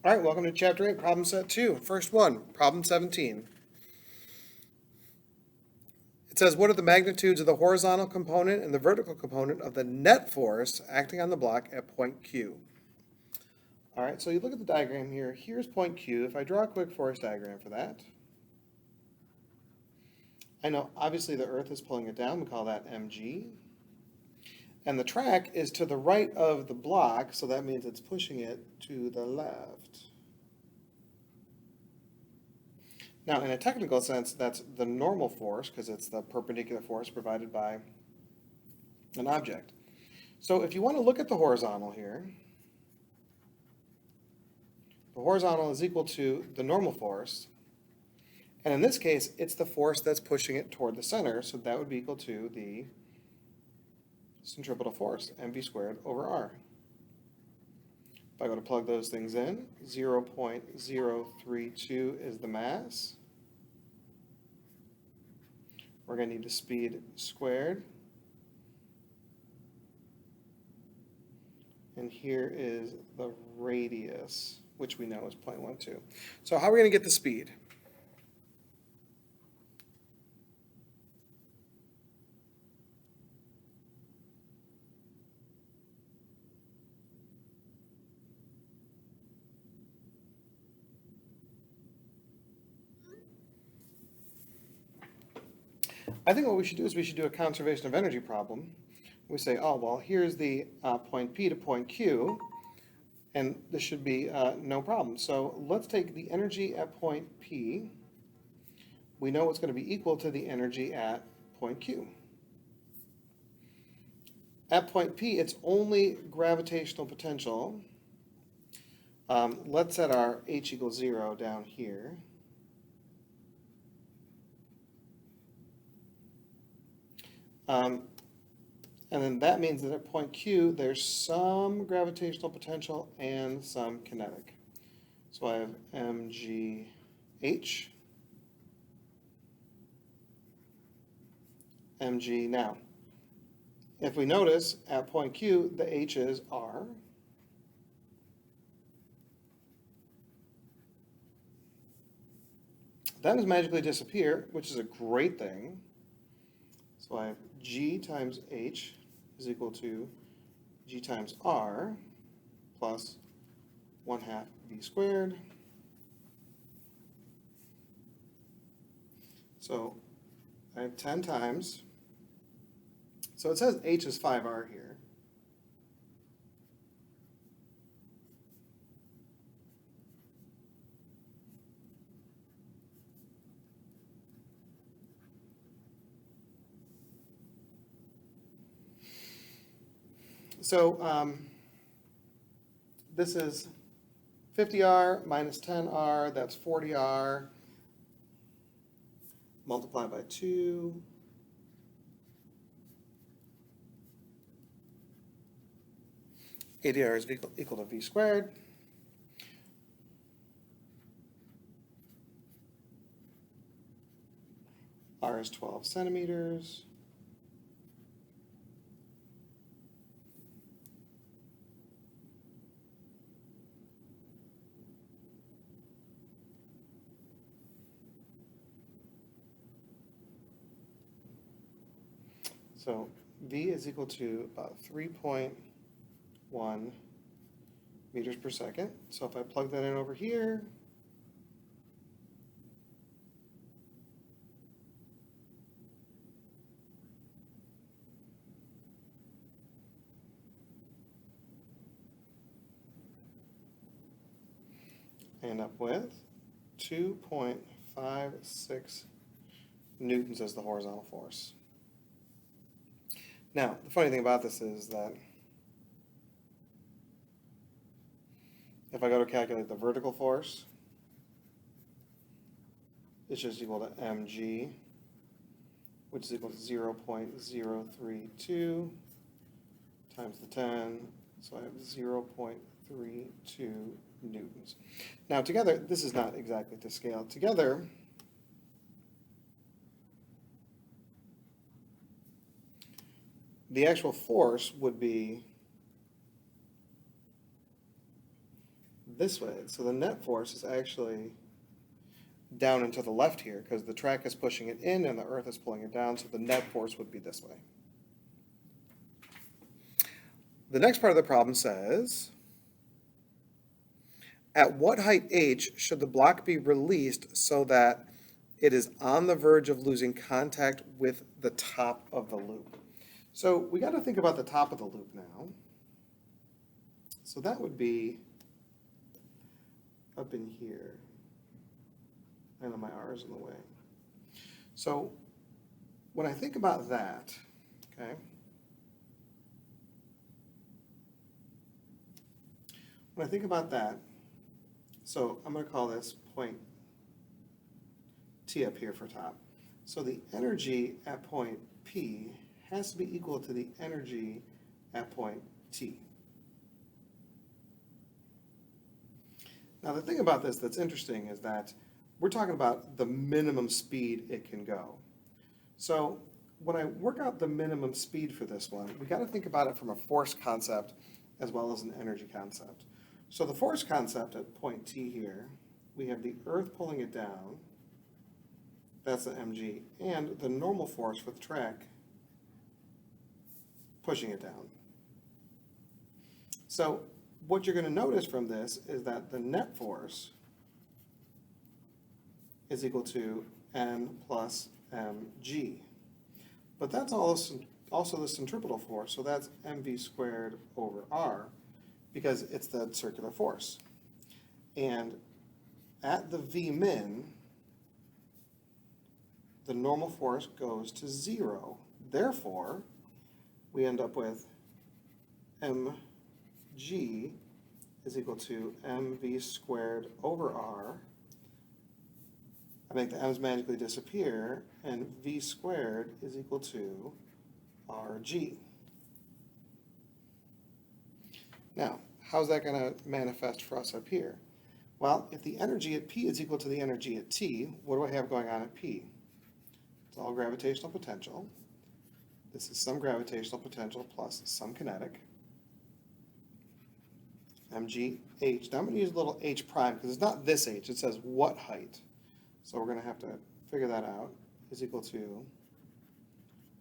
All right, welcome to Chapter 8, Problem Set 2. First one, Problem 17. It says, what are the magnitudes of the horizontal component and the vertical component of the net force acting on the block at point Q? All right, so you look at the diagram here. Here's point Q. If I draw a quick force diagram for that, I know obviously the Earth is pulling it down. We call that mg. And the track is to the right of the block, so that means it's pushing it to the left. Now, in a technical sense, that's the normal force because it's the perpendicular force provided by an object. So if you want to look at the horizontal here, the horizontal is equal to the normal force. And in this case, it's the force that's pushing it toward the center, so that would be equal to the centripetal force, mv squared over r. If I go to plug those things in, 0.032 is the mass. We're going to need the speed squared. And here is the radius, which we know is 0.12. So how are we going to get the speed? I think what we should do is we should do a conservation of energy problem. We say, oh, well, here's the point P to point Q, and this should be no problem. So let's take the energy at point P. We know it's going to be equal to the energy at point Q. At point P, it's only gravitational potential. Let's set our h equals 0 down here. And then that means that at point Q, there's some gravitational potential and some kinetic. So I have mgh. mg now. If we notice, at point Q, the h's are that does magically disappear, which is a great thing. So I have g times h is equal to g times r plus 1/2 v squared. So I have 10 times. So it says h is 5r here. So this is 50r minus 10r, that's 40r, multiplied by 2. ADR is equal to v squared. R is 12 centimeters. So V is equal to about 3.1 meters per second. So if I plug that in over here, I end up with 2.56 newtons as the horizontal force. Now, the funny thing about this is that if I go to calculate the vertical force, it's just equal to mg, which is equal to 0.032 times the 10, so I have 0.32 newtons. Now together, this is not exactly to scale. Together, the actual force would be this way. So the net force is actually down and to the left here because the track is pushing it in and the Earth is pulling it down, so the net force would be this way. The next part of the problem says, at what height h should the block be released so that it is on the verge of losing contact with the top of the loop? So we got to think about the top of the loop now. So that would be up in here. I know my R is in the way. So when I think about that, okay, when I think about that, so I'm going to call this point T up here for top. So the energy at point P has to be equal to the energy at point T. Now the thing about this that's interesting is that we're talking about the minimum speed it can go. So when I work out the minimum speed for this one, we got to think about it from a force concept as well as an energy concept. So the force concept at point T here, we have the Earth pulling it down, that's the mg, and the normal force with track pushing it down. So what you're going to notice from this is that the net force is equal to N plus mg. But that's also the centripetal force, so that's mv squared over r, because it's the circular force. And at the v min, the normal force goes to 0. Therefore, we end up with mg is equal to mv squared over r. I make the m's magically disappear, and v squared is equal to rg. Now, how's that going to manifest for us up here? Well, if the energy at P is equal to the energy at T, what do I have going on at P? It's all gravitational potential. This is some gravitational potential plus some kinetic. mg h. Now I'm going to use a little h prime because it's not this h, it says what height. So we're going to have to figure that out, is equal to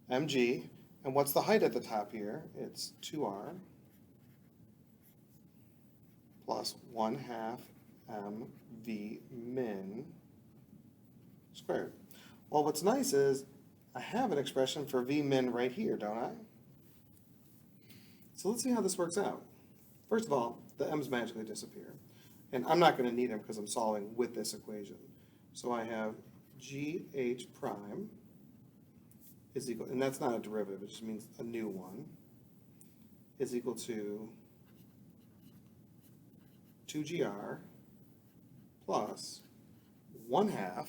mg. And what's the height at the top here? It's 2r plus 1/2 mv min squared. Well, what's nice is I have an expression for v min right here, don't I? So let's see how this works out. First of all, the m's magically disappear. And I'm not going to need them because I'm solving with this equation. So I have gh prime is equal, and that's not a derivative, it just means a new one, is equal to 2gr plus 1/2,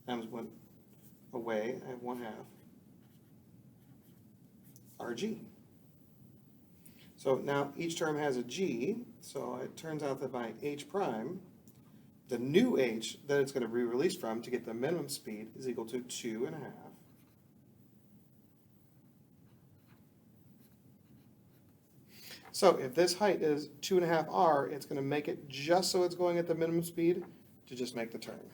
m's went away, I have 1/2 rg. So now each term has a g, so it turns out that my h prime, the new h that it's going to be released from to get the minimum speed, is equal to 2.5 So if this height is 2.5 r, it's going to make it just so it's going at the minimum speed to just make the turn.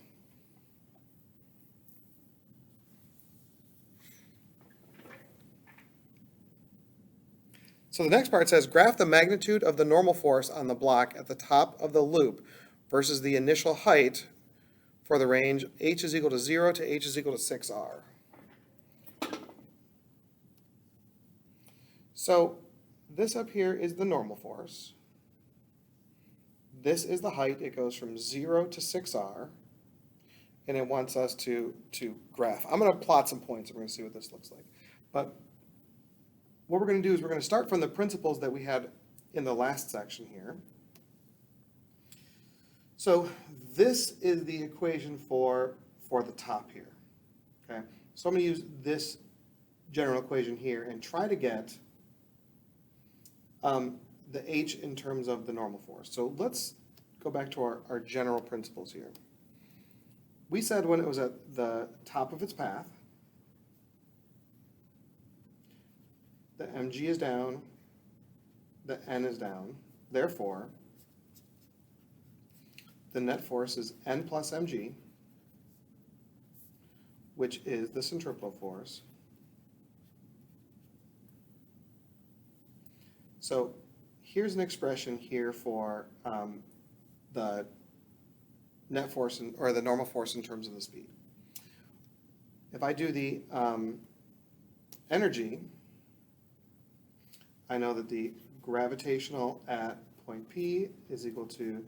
So the next part says, graph the magnitude of the normal force on the block at the top of the loop versus the initial height for the range h is equal to 0 to h is equal to 6r. So this up here is the normal force. This is the height. It goes from 0 to 6r. And it wants us to graph. I'm going to plot some points and we're going to see what this looks like. But what we're going to do is we're going to start from the principles that we had in the last section here. So this is the equation for the top here. Okay? So I'm going to use this general equation here and try to get the h in terms of the normal force. So let's go back to our general principles here. We said when it was at the top of its path, the mg is down, the n is down. Therefore, the net force is N plus mg, which is the centripetal force. So here's an expression here for the net force, or the normal force in terms of the speed. If I do the energy, I know that the gravitational at point P is equal to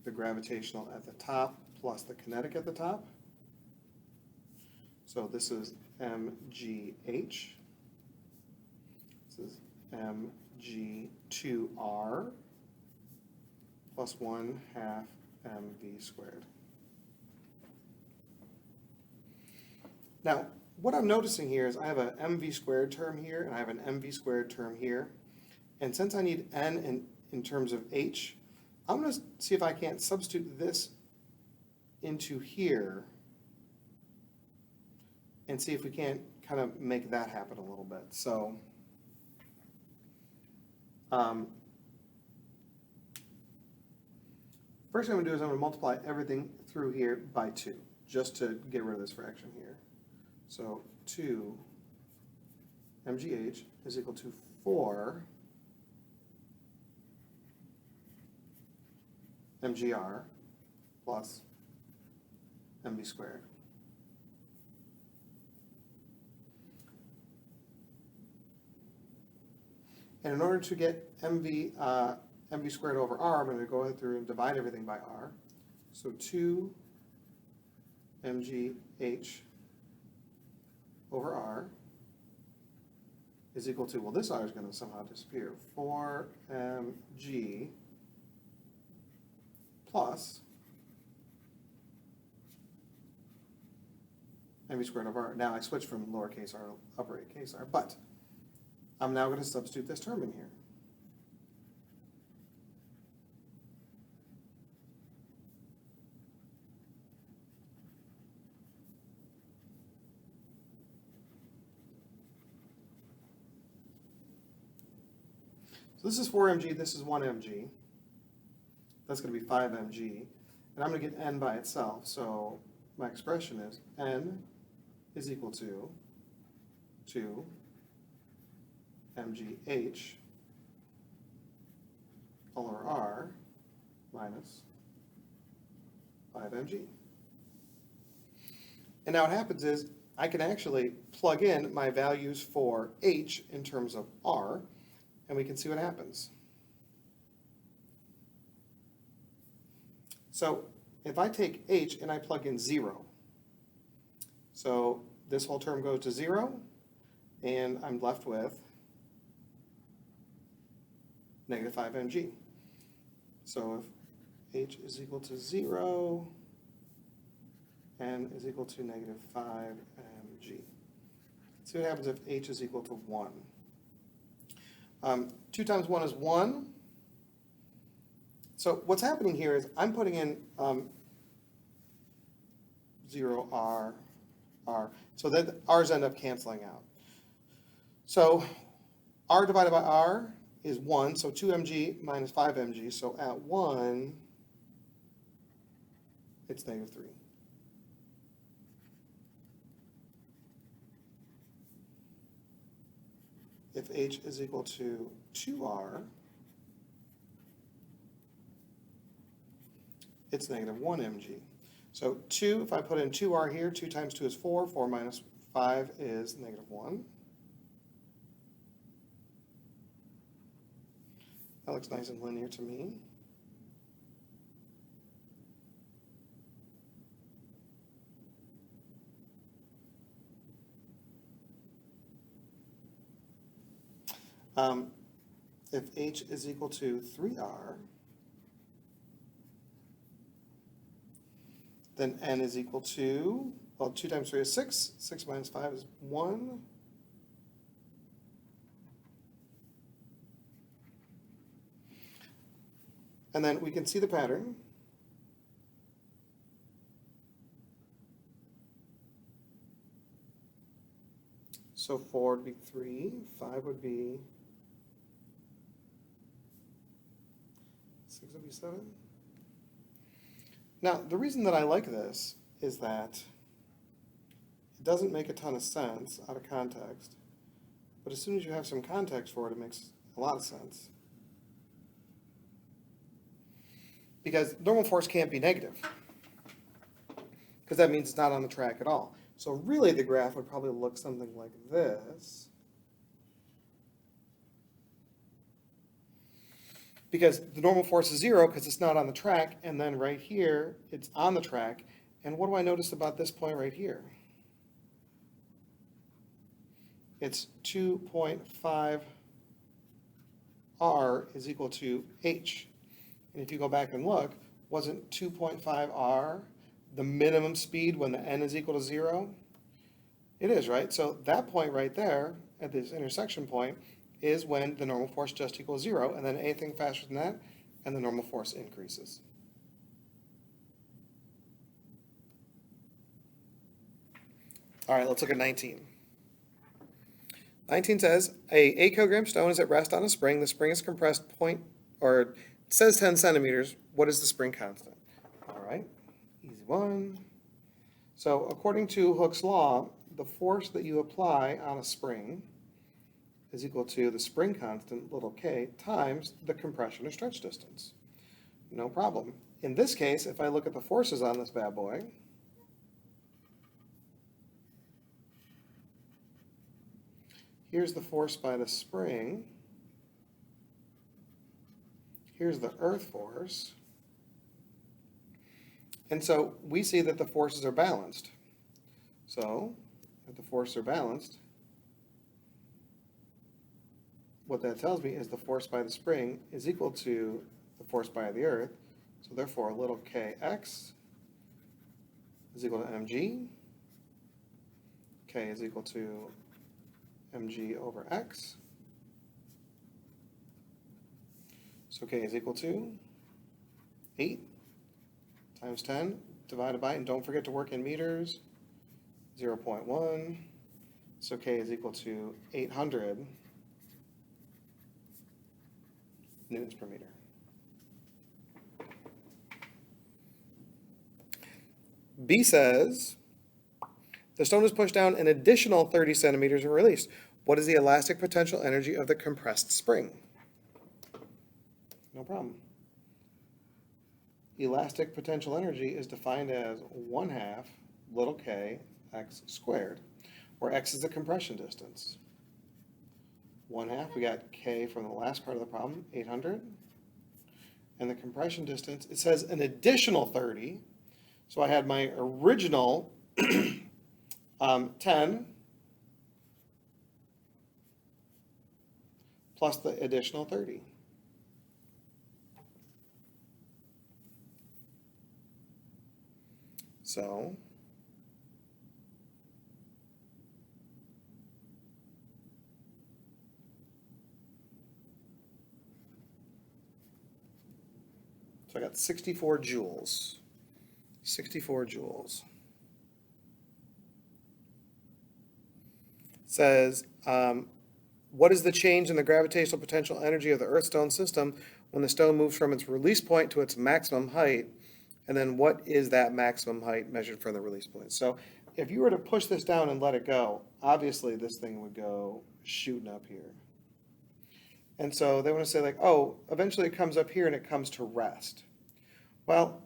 the gravitational at the top plus the kinetic at the top. So this is mgh. This is mg2r plus 1/2 mv squared. Now, what I'm noticing here is I have an mv squared term here, and I have an mv squared term here. And since I need n in terms of h, I'm going to see if I can't substitute this into here and see if we can't kind of make that happen a little bit. So first thing I'm going to do is I'm going to multiply everything through here by 2, just to get rid of this fraction here. So 2 mgh is equal to 4 mgr plus mv squared. And in order to get mv squared over r, I'm going to go through and divide everything by r. So 2 mgh over r is equal to, well, this r is going to somehow disappear, 4 mg plus mv squared over r. Now I switch from lowercase r to uppercase r, but I'm now going to substitute this term in here. So this is 4 mg, this is 1 mg. That's going to be 5 mg. And I'm going to get n by itself. So my expression is n is equal to 2 mgh all over r minus 5 mg. And now what happens is I can actually plug in my values for h in terms of r, and we can see what happens. So if I take h and I plug in 0, so this whole term goes to 0, and I'm left with negative 5 mg. So if h is equal to 0, n is equal to negative 5 mg. See what happens if h is equal to 1. 2 times 1 is 1. So what's happening here is I'm putting in 0, r, r. So then r's end up canceling out. So r divided by r is 1, so 2 mg minus 5 mg. So at 1, it's negative 3. If h is equal to 2r, it's negative 1 mg. So 2, if I put in 2r here, 2 times 2 is 4, 4 minus 5 is negative 1. That looks nice and linear to me. If h is equal to 3r, then n is equal to, well, 2 times 3 is 6. 6 minus 5 is 1. And then we can see the pattern. So 4 would be 3, 5 would be 6W7. Now, the reason that I like this is that it doesn't make a ton of sense out of context, but as soon as you have some context for it, it makes a lot of sense. Because normal force can't be negative, because that means it's not on the track at all. So really the graph would probably look something like this. Because the normal force is 0 because it's not on the track, and then right here, it's on the track. And what do I notice about this point right here? It's 2.5 r is equal to h. And if you go back and look, wasn't 2.5 r the minimum speed when the n is equal to 0? It is, right? So that point right there, at this intersection point, is when the normal force just equals 0, and then anything faster than that, and the normal force increases. All right, let's look at 19. 19 says, a 8 kilogram stone is at rest on a spring. The spring is compressed it says 10 centimeters. What is the spring constant? All right, easy one. So according to Hooke's law, the force that you apply on a spring is equal to the spring constant, little k, times the compression or stretch distance. No problem. In this case, if I look at the forces on this bad boy, here's the force by the spring, here's the earth force, and so we see that the forces are balanced. So, if the forces are balanced, what that tells me is the force by the spring is equal to the force by the earth, so therefore little kx is equal to mg, k is equal to mg over x, so k is equal to 8 times 10 divided by, and don't forget to work in meters, 0.1, so k is equal to 800 newtons per meter. B says, the stone is pushed down an additional 30 centimeters and released. What is the elastic potential energy of the compressed spring? No problem. Elastic potential energy is defined as 1/2 little k x squared, where x is the compression distance. 1/2, we got k from the last part of the problem, 800. And the compression distance, it says an additional 30. So I had my original 10 plus the additional 30. So I got 64 joules. 64 joules. It says, what is the change in the gravitational potential energy of the Earth-stone system when the stone moves from its release point to its maximum height? And then what is that maximum height measured from the release point? So if you were to push this down and let it go, obviously this thing would go shooting up here. And so they want to say like, oh, eventually it comes up here and it comes to rest. Well,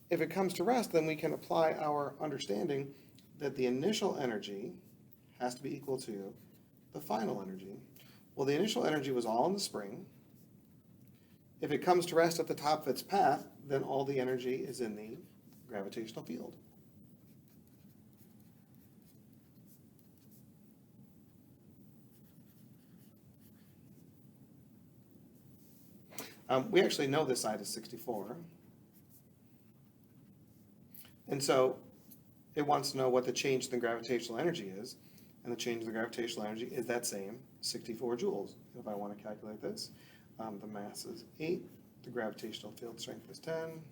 if it comes to rest, then we can apply our understanding that the initial energy has to be equal to the final energy. Well, the initial energy was all in the spring. If it comes to rest at the top of its path, then all the energy is in the gravitational field. We actually know this side is 64. And so it wants to know what the change in the gravitational energy is. And the change in the gravitational energy is that same 64 joules. If I want to calculate this, the mass is 8, the gravitational field strength is 10.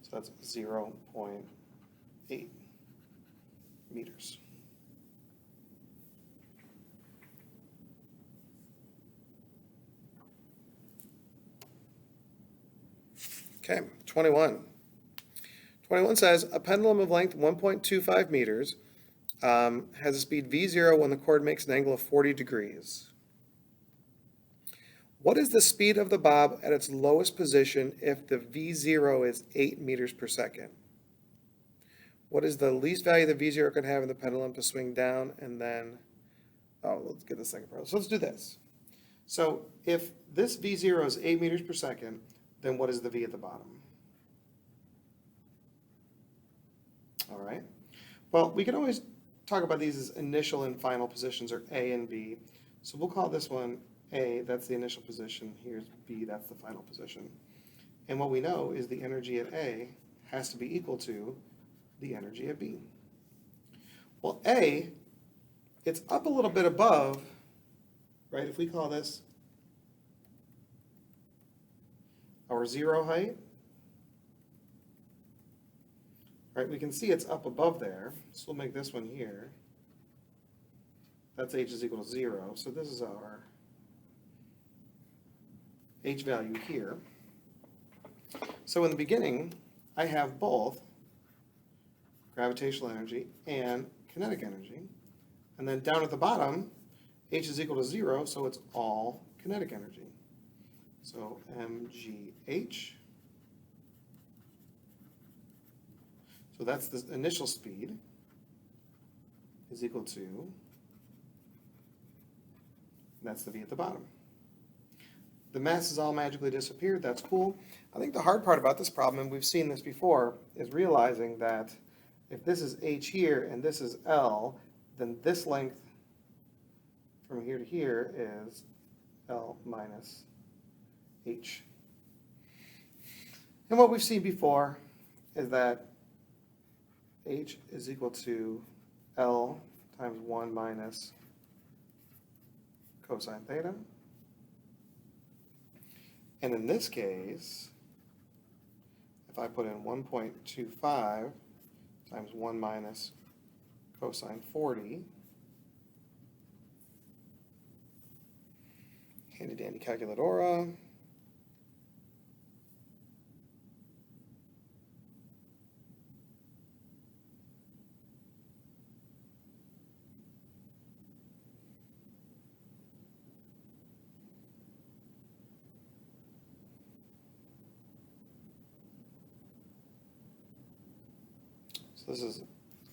So that's 0.8 meters. Okay, 21. 21 says, a pendulum of length 1.25 meters has a speed v0 when the cord makes an angle of 40 degrees. What is the speed of the bob at its lowest position if the v0 is 8 meters per second? What is the least value that v0 can have in the pendulum to swing down and then, let's get the second part. So let's do this. So if this v0 is 8 meters per second, then what is the v at the bottom? All right. Well, we can always talk about these as initial and final positions, or A and B. So we'll call this one A, that's the initial position. Here's B, that's the final position. And what we know is the energy at A has to be equal to the energy at B. Well, A, it's up a little bit above, right? If we call this our zero height, right, we can see it's up above there, so we'll make this one here. That's h is equal to 0, so this is our h value here. So in the beginning, I have both gravitational energy and kinetic energy. And then down at the bottom, h is equal to 0, so it's all kinetic energy. So mgh. So that's the initial speed is equal to, that's the v at the bottom. The mass has all magically disappeared. That's cool. I think the hard part about this problem, and we've seen this before, is realizing that if this is h here and this is L, then this length from here to here is L minus h. And what we've seen before is that h is equal to L times 1 minus cosine theta. And in this case, if I put in 1.25 times 1 minus cosine 40, handy dandy calculadora, so this is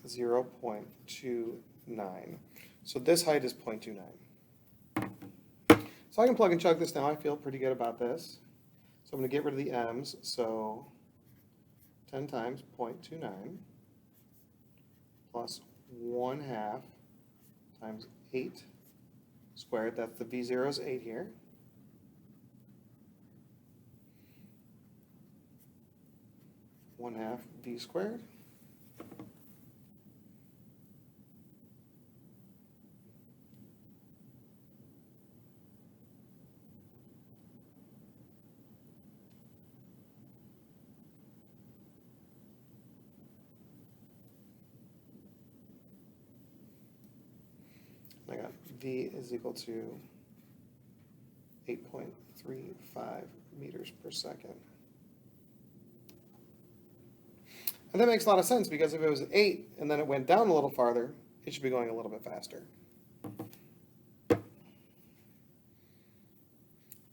0.29. So this height is 0.29. So I can plug and chug this now. I feel pretty good about this. So I'm going to get rid of the m's. So 10 times 0.29 plus 1/2 times 8 squared. That's the v0 is 8 here. One-half v squared. I got v is equal to 8.35 meters per second. And that makes a lot of sense, because if it was 8 and then it went down a little farther, it should be going a little bit faster.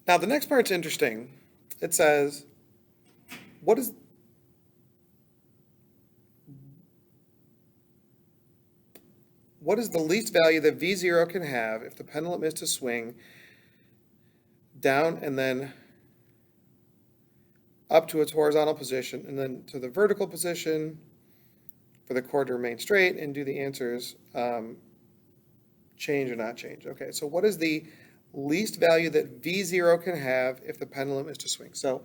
Now the next part's interesting. It says, what is the least value that v0 can have if the pendulum is to swing down and then up to its horizontal position and then to the vertical position for the cord to remain straight, and do the answers change or not change? Okay, so what is the least value that v0 can have if the pendulum is to swing? So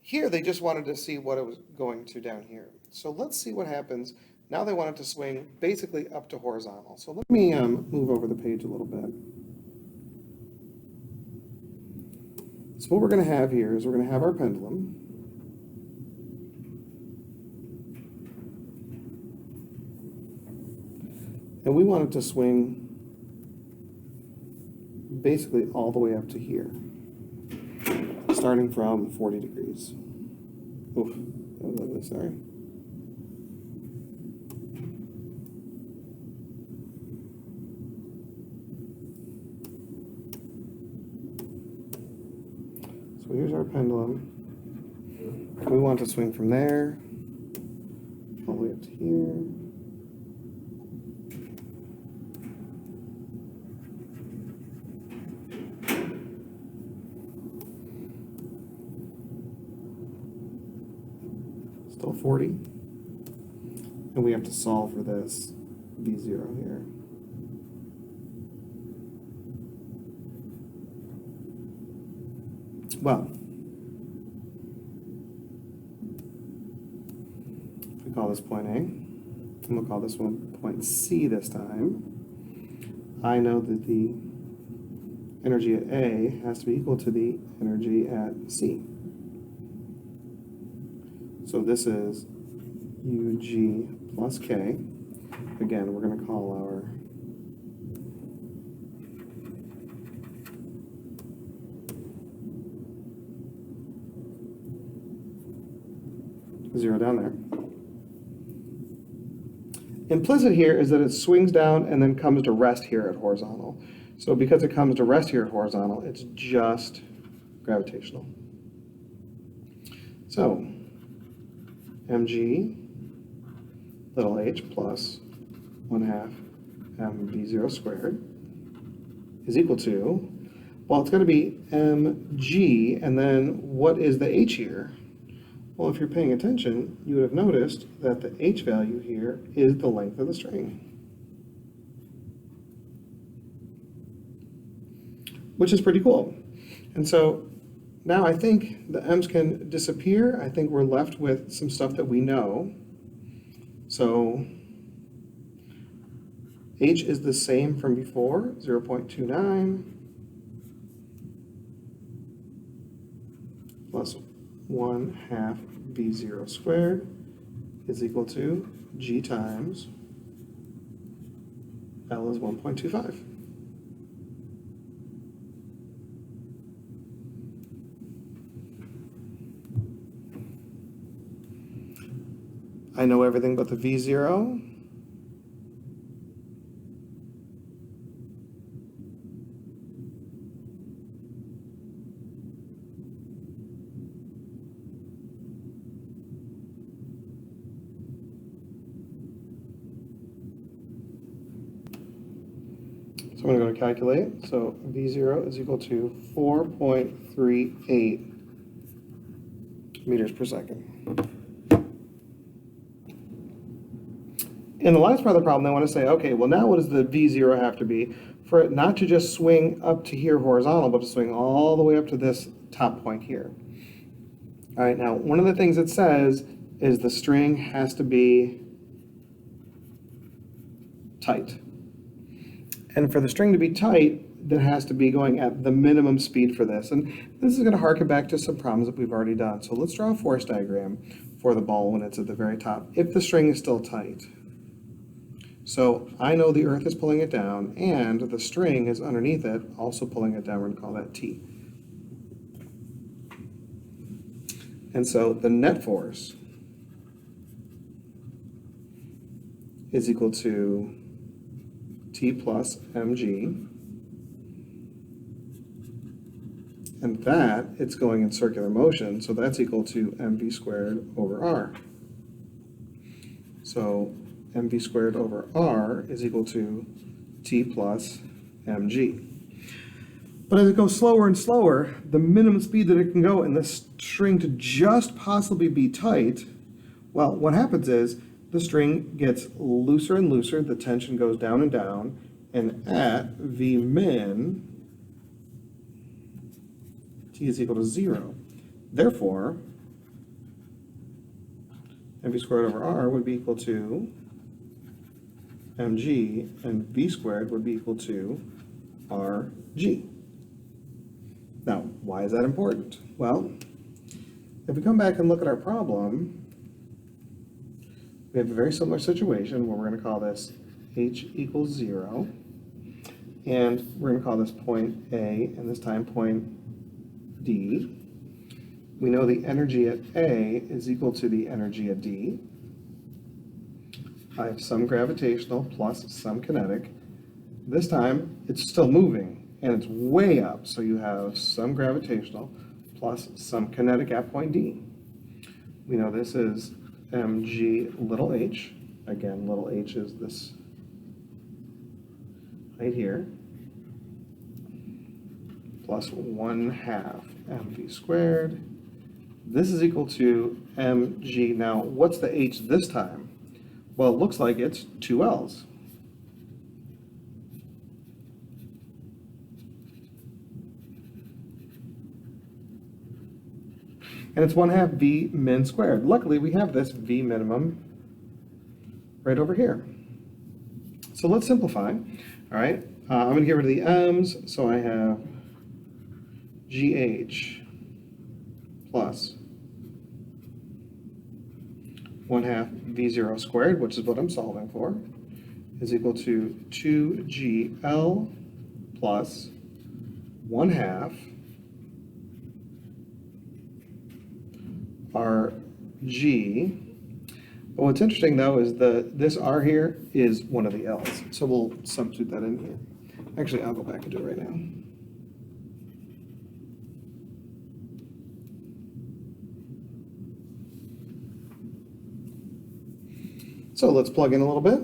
here they just wanted to see what it was going to down here. So let's see what happens. Now they want it to swing basically up to horizontal. So let me move over the page a little bit. So what we're going to have here is we're going to have our pendulum. And we want it to swing basically all the way up to here, starting from 40 degrees. Oof, that was ugly, sorry. So here's our pendulum. We want to swing from there all the way up to here. Still 40. And we have to solve for this V0 here. Well, we call this point A, and we'll call this one point C this time. I know that the energy at A has to be equal to the energy at C. So this is UG plus K. Again, we're going to call our zero down there. Implicit here is that it swings down and then comes to rest here at horizontal. So because it comes to rest here at horizontal, it's just gravitational. So mg little h plus 1/2 mv0 squared is equal to, well, it's going to be mg, and then what is the h here? Well, if you're paying attention, you would have noticed that the h value here is the length of the string, which is pretty cool. And so now I think the m's can disappear. I think we're left with some stuff that we know. So h is the same from before, 0.29 plus 1/2 v0 squared is equal to g times L is 1.25. I know everything but the v0. So I'm going to go to calculate. So V0 is equal to 4.38 meters per second. In the last part of the problem, I want to say, okay, well now what does the V0 have to be for it not to just swing up to here horizontal, but to swing all the way up to this top point here. All right, now one of the things it says is the string has to be tight. And for the string to be tight, that has to be going at the minimum speed for this. And this is going to harken back to some problems that we've already done. So let's draw a force diagram for the ball when it's at the very top, if the string is still tight. So I know the earth is pulling it down, and the string is underneath it, also pulling it down. We're going to call that T. And so the net force is equal to T plus mg, and that, it's going in circular motion, so that's equal to mv squared over r. So mv squared over r is equal to T plus mg. But as it goes slower and slower, the minimum speed that it can go in this string to just possibly be tight, well, what happens is the string gets looser and looser, the tension goes down and down, and at V min, T is equal to 0. Therefore, mv squared over r would be equal to mg, and v squared would be equal to rg. Now, why is that important? Well, if we come back and look at our problem, we have a very similar situation where we're going to call this h equals 0, and we're going to call this point A, and this time point D. we know the energy at A is equal to the energy at D. I have some gravitational plus some kinetic. This time, it's still moving, and it's way up, so you have some gravitational plus some kinetic at point D. We know this is mg little h. Again, little h is this right here, plus 1/2 mv squared. This is equal to mg. Now, what's the h this time? Well, it looks like it's 2 L's. And it's 1/2 v min squared. Luckily, we have this v minimum right over here. So let's simplify. All right, I'm going to get rid of the m's, so I have gh plus 1/2 v0 squared, which is what I'm solving for, is equal to 2gl plus 1/2 rg. But what's interesting though is this r here is one of the l's, so we'll substitute that in here. Actually, I'll go back and do it right now. So let's plug in a little bit.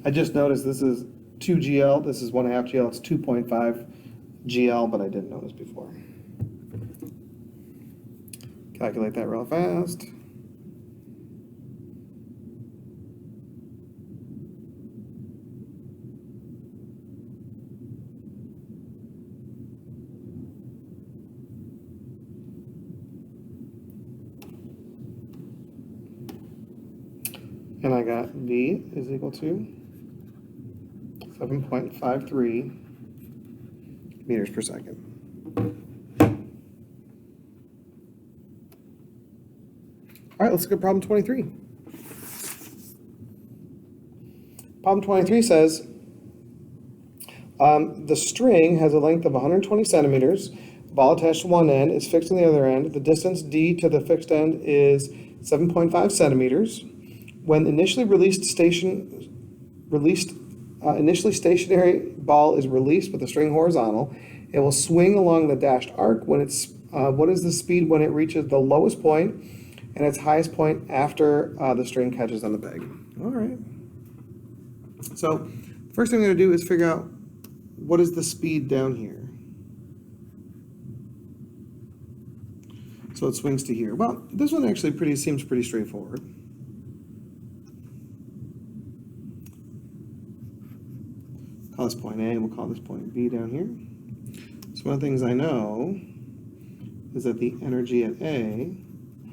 I just noticed this is 2gl, this is 1/2 gl, it's 2.5 gl, but I didn't notice before. Calculate that real fast. And I got V is equal to 7.53 meters per second. All right, let's look at problem 23. Problem 23 says, the string has a length of 120 centimeters, ball attached to one end is fixed on the other end. The distance D to the fixed end is 7.5 centimeters. When initially stationary ball is released with the string horizontal, it will swing along the dashed arc. When it's what is the speed when it reaches the lowest point and its highest point after the string catches on the peg? All right. So first thing I'm going to do is figure out what is the speed down here. So it swings to here. Well, this one actually seems pretty straightforward. Call this point A, and we'll call this point B down here. So one of the things I know is that the energy at A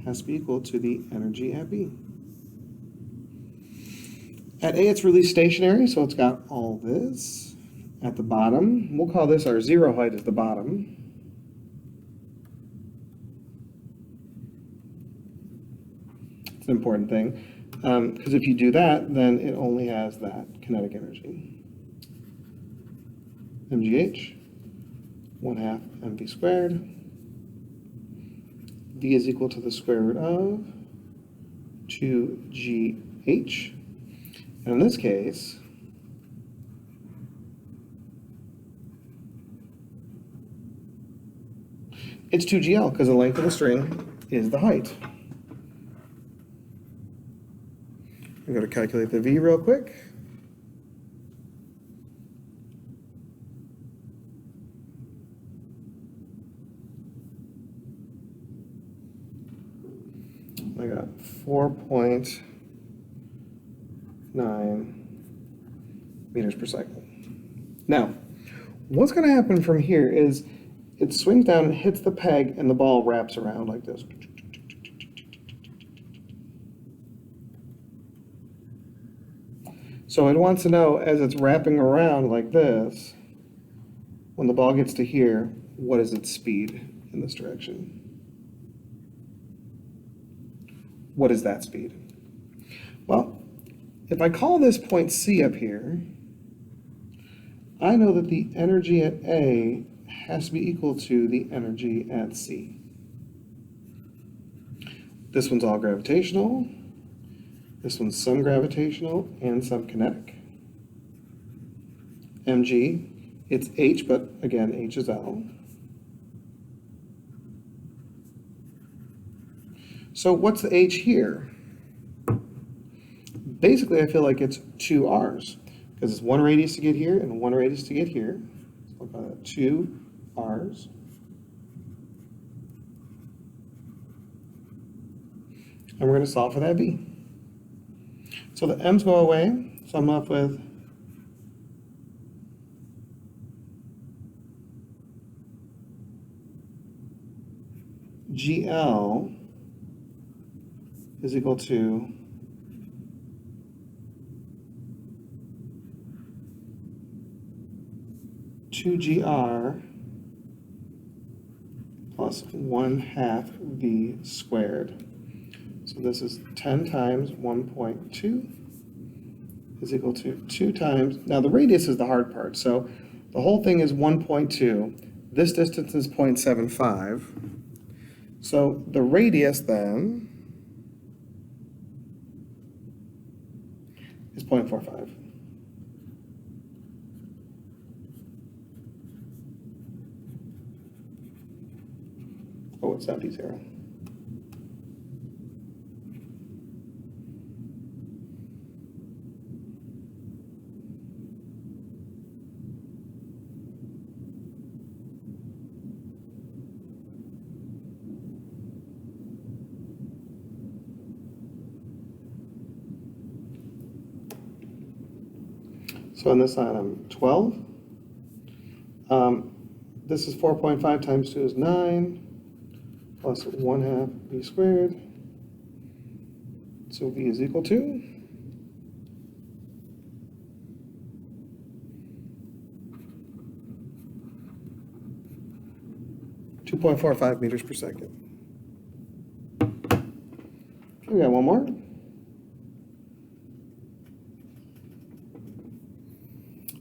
has to be equal to the energy at B. At A, it's released stationary, so it's got all this. At the bottom, we'll call this our zero height at the bottom. It's an important thing, because if you do that, then it only has that kinetic energy. mgh, 1/2 mv squared. V is equal to the square root of 2gh. And in this case, it's 2gl because the length of the string is the height. I'm going to calculate the V real quick. I got 4.9 meters per second. Now, what's going to happen from here is it swings down and hits the peg, and the ball wraps around like this. So it wants to know, as it's wrapping around like this, when the ball gets to here, what is its speed in this direction? What is that speed? Well, if I call this point C up here, I know that the energy at A has to be equal to the energy at C. This one's all gravitational. This one's some gravitational and some kinetic. mg, it's h, but again, h is L. So what's the h here? Basically, I feel like it's 2 r's, because it's 1 radius to get here and 1 radius to get here. So I'll call that 2 r's. And we're going to solve for that b. So the m's go away, so I'm left with GL is equal to 2gr plus 1/2 v squared. So this is 10 times 1.2 is equal to 2 times, now the radius is the hard part, so the whole thing is 1.2. This distance is 0.75. So the radius then is 0.45. Oh, it's not D0. So on this side, I'm 12. This is 4.5 times 2 is 9, plus 1/2 v squared. So v is equal to 2.45 meters per second. We got one more.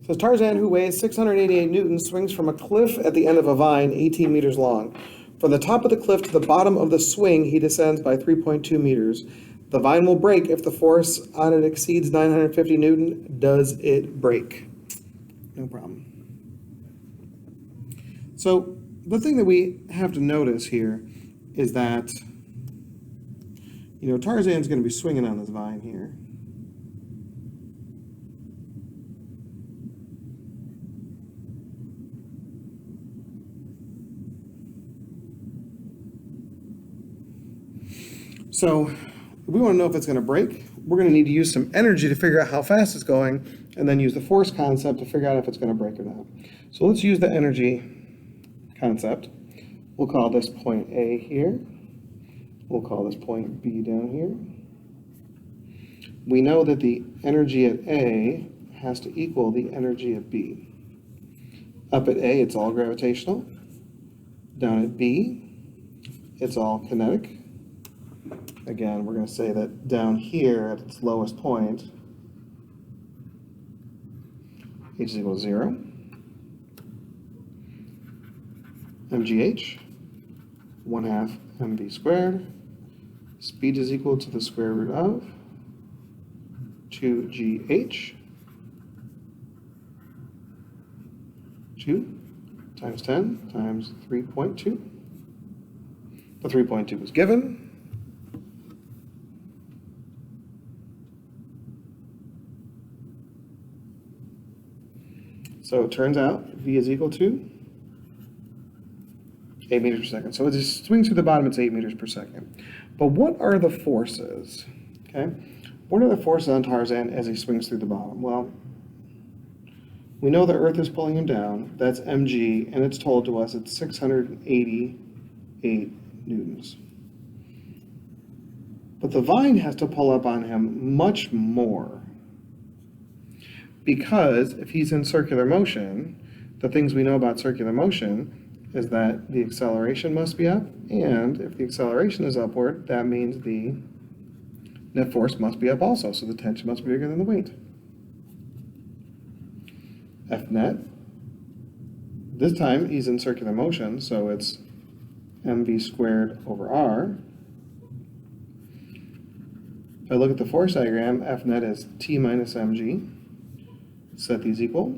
So Tarzan, who weighs 688 newtons, swings from a cliff at the end of a vine 18 meters long. From the top of the cliff to the bottom of the swing, he descends by 3.2 meters. The vine will break if the force on it exceeds 950 newton. Does it break? No problem. So the thing that we have to notice here is that, Tarzan's going to be swinging on this vine here. So we want to know if it's going to break. We're going to need to use some energy to figure out how fast it's going, and then use the force concept to figure out if it's going to break or not. So let's use the energy concept. We'll call this point A here. We'll call this point B down here. We know that the energy at A has to equal the energy at B. Up at A, it's all gravitational. Down at B, it's all kinetic. Again, we're going to say that down here at its lowest point, h is equal to 0. mgh, 1/2 mv squared. Speed is equal to the square root of 2gh, 2 times 10 times 3.2. The 3.2 was given. So it turns out v is equal to 8 meters per second. So it just swings through the bottom, it's 8 meters per second. But what are the forces? Okay, what are the forces on Tarzan as he swings through the bottom? Well, We know the Earth is pulling him down. That's mg, and it's told to us it's 688 newtons. But the vine has to pull up on him much more. Because if he's in circular motion, the things we know about circular motion is that the acceleration must be up, and if the acceleration is upward, that means the net force must be up also, so the tension must be bigger than the weight. F net, this time he's in circular motion, so it's mv squared over r. If I look at the force diagram, F net is T minus mg. Set these equal.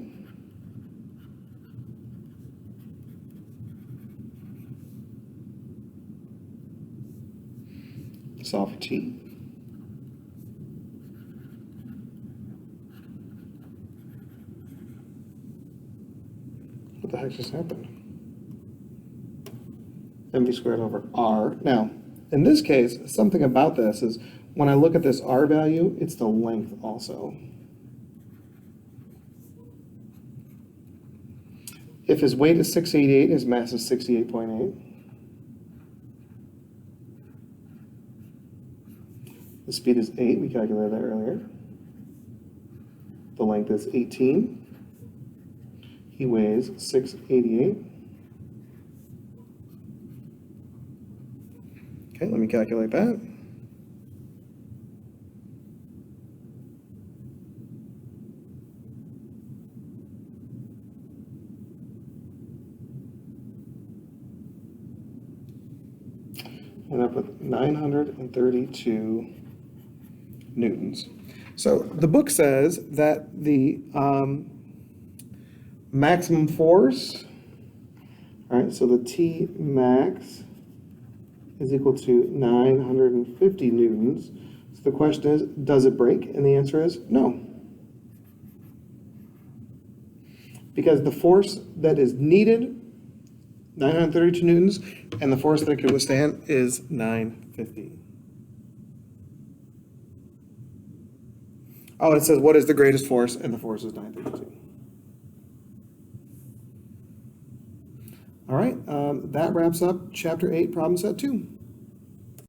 Solve for T. What the heck just happened? mv squared over r. Now, in this case, something about this is when I look at this r value, it's the length also. If his weight is 688, his mass is 68.8. The speed is 8, we calculated that earlier. The length is 18. He weighs 688. Okay, let me calculate that. End up with 932 newtons. So the book says that the maximum force, all right, so the T max is equal to 950 newtons. So the question is, does it break? And the answer is no. Because the force that is needed, 932 newtons, and the force that it could withstand is 950. Oh, it says what is the greatest force, and the force is 932. All right, that wraps up Chapter 8, Problem Set 2.